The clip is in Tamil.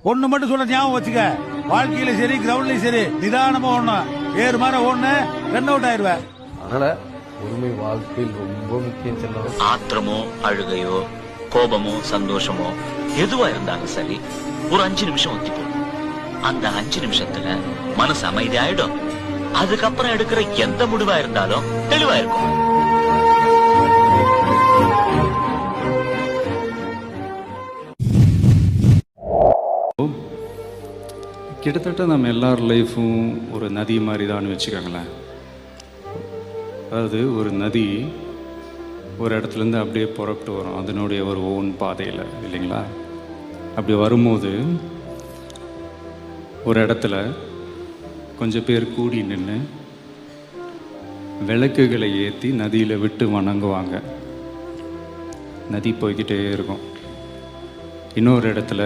ஒண்ணு மட்டும் சொல்ல ஞாபகம் வச்சுக்க, வாழ்க்கையில சரி கிரவுண்ட்லயும் சரி நிதானமா ஓடணும். ஏறு மாதிரி ஓடுன ரன் அவுட் ஆயிருவேன். அதனால பொறுமை வாழ்க்கையில் ரொம்ப முக்கியம் செல்லம். ஆத்திரமோ அழுகையோ கோபமோ சந்தோஷமோ எதுவா இருந்தாலும் சரி, ஒரு 5 நிமிஷம் ஒத்தி போடும். அந்த 5 நிமிஷத்துல மனசு அமைதி ஆயிடும். அதுக்கப்புறம் எடுக்கிற எந்த முடிவா இருந்தாலும் தெளிவா இருக்கும். கிட்டத்தட்ட நம்ம எல்லார் லைஃப்பும் ஒரு நதி மாதிரி தான் வச்சுக்கோங்களேன். அதாவது ஒரு நதி ஒரு இடத்துலேருந்து அப்படியே புறப்பட்டு வரும் அதனுடைய ஒரு ஓன் பாதையில், இல்லைங்களா? அப்படி வரும்போது ஒரு இடத்துல கொஞ்சம் பேர் கூடி நின்று விளக்குகளை ஏற்றி நதியில் விட்டு வணங்குவாங்க. நதி போய்கிட்டே இருக்கும். இன்னொரு இடத்துல